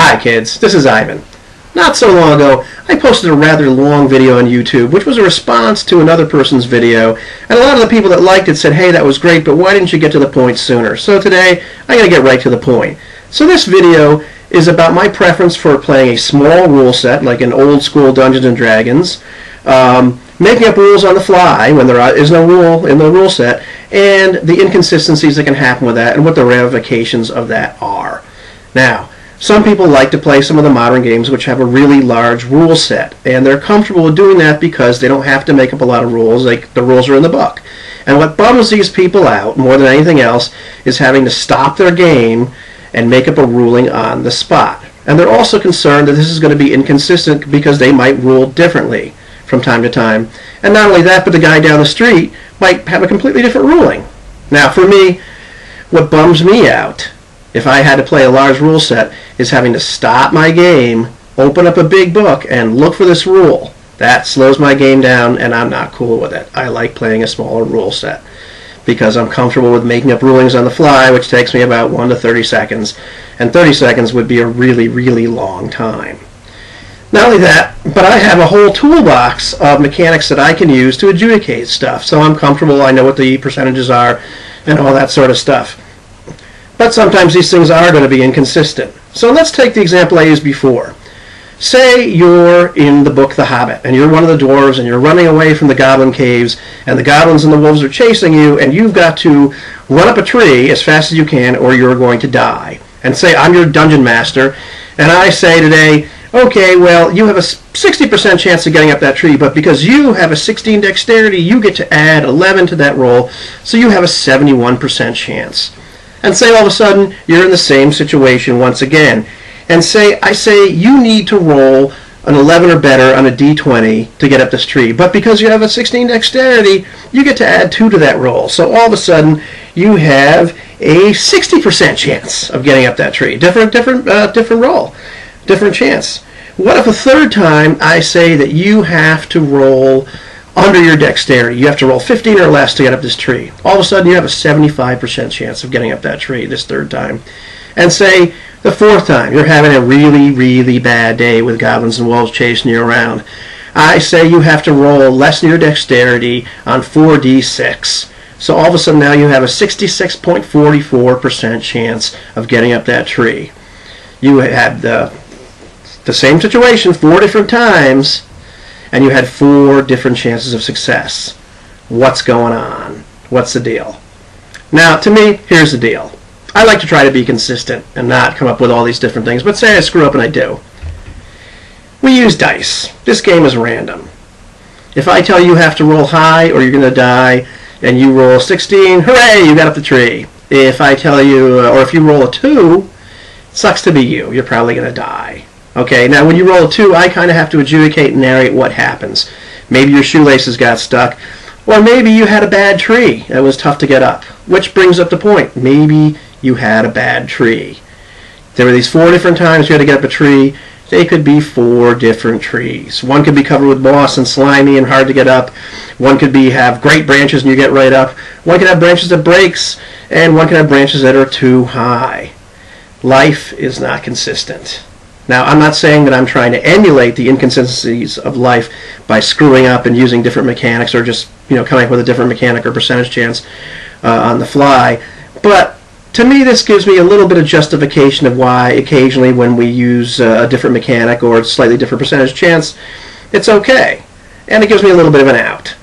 Hi kids, this is Ivan. Not so long ago, I posted a rather long video on YouTube, which was a response to another person's video, and a lot of the people that liked it said, hey, that was great, but why didn't you get to the point sooner? So today, I'm going to get right to the point. So this video is about my preference for playing a small rule set, like an old school Dungeons and Dragons, making up rules on the fly when there is no rule in the rule set, and the inconsistencies that can happen with that, and what the ramifications of that are. Now, some people like to play some of the modern games which have a really large rule set, and they're comfortable with doing that because they don't have to make up a lot of rules, like the rules are in the book. And what bums these people out more than anything else is having to stop their game and make up a ruling on the spot. And they're also concerned that this is going to be inconsistent because they might rule differently from time to time. And not only that, but the guy down the street might have a completely different ruling. Now for me, what bums me out if I had to play a large rule set is having to stop my game, open up a big book, and look for this rule. That slows my game down, and I'm not cool with it. I like playing a smaller rule set because I'm comfortable with making up rulings on the fly, which takes me about 1 to 30 seconds, and 30 seconds would be a really, really long time. Not only that, but I have a whole toolbox of mechanics that I can use to adjudicate stuff, so I'm comfortable, I know what the percentages are, and all that sort of stuff. But sometimes these things are going to be inconsistent. So let's take the example I used before. Say you're in the book The Hobbit, and you're one of the dwarves, and you're running away from the goblin caves, and the goblins and the wolves are chasing you, and you've got to run up a tree as fast as you can, or you're going to die. And say I'm your dungeon master, and I say today, okay, well, you have a 60% chance of getting up that tree, but because you have a 16 dexterity, you get to add 11 to that roll, so you have a 71% chance. And say all of a sudden you're in the same situation once again. And I say you need to roll an 11 or better on a d20 to get up this tree. But because you have a 16 dexterity, you get to add 2 to that roll. So all of a sudden you have a 60% chance of getting up that tree. Different roll, different chance. What if a third time I say that you have to roll under your dexterity? You have to roll 15 or less to get up this tree. All of a sudden you have a 75% chance of getting up that tree this third time. And say the fourth time you're having a really, really bad day with goblins and wolves chasing you around. I say you have to roll less than your dexterity on 4d6. So all of a sudden now you have a 66.44% chance of getting up that tree. You had the same situation 4 different times, and you had 4 different chances of success. What's going on? What's the deal? Now, to me, here's the deal. I like to try to be consistent and not come up with all these different things, but say I screw up and I do. We use dice. This game is random. If I tell you have to roll high or you're going to die, and you roll 16, hooray, you got up the tree. If I tell you, or if you roll a 2, sucks to be you. You're probably going to die. Okay, now when you roll a 2, I kind of have to adjudicate and narrate what happens. Maybe your shoelaces got stuck, or maybe you had a bad tree. It was tough to get up. Which brings up the point. Maybe you had a bad tree. There were these 4 different times you had to get up a tree. They could be 4 different trees. One could be covered with moss and slimy and hard to get up. One could have great branches and you get right up. One could have branches that breaks, and one could have branches that are too high. Life is not consistent. Now, I'm not saying that I'm trying to emulate the inconsistencies of life by screwing up and using different mechanics, or just coming up with a different mechanic or percentage chance on the fly. But to me, this gives me a little bit of justification of why occasionally when we use a different mechanic or a slightly different percentage chance, it's okay. And it gives me a little bit of an out.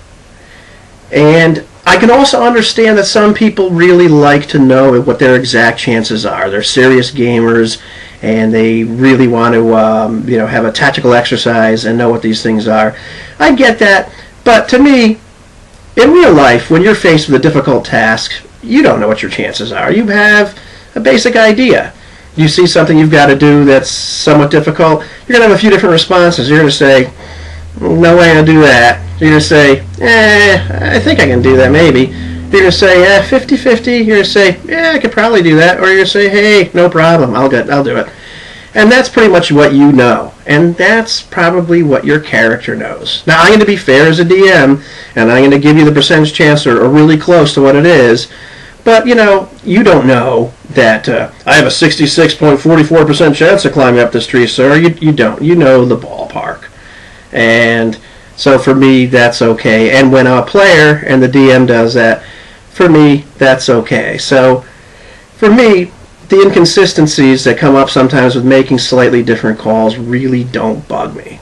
And I can also understand that some people really like to know what their exact chances are. They're serious gamers, and they really want to have a tactical exercise and know what these things are. I get that, but to me, in real life, when you're faced with a difficult task, you don't know what your chances are. You have a basic idea. You see something you've got to do that's somewhat difficult, you're going to have a few different responses. You're going to say, no way I'll do that. You're going to say, I think I can do that, maybe. You're going to say, 50-50. You're going to say, yeah, I could probably do that. Or you're going to say, hey, no problem, I'll do it. And that's pretty much what you know. And that's probably what your character knows. Now, I'm going to be fair as a DM, and I'm going to give you the percentage chance or really close to what it is. But, you know, you don't know that I have a 66.44% chance of climbing up this tree, sir. You don't. You know the ballpark. And so for me, that's okay. And when a player and the DM does that, for me, that's okay. So for me, the inconsistencies that come up sometimes with making slightly different calls really don't bug me.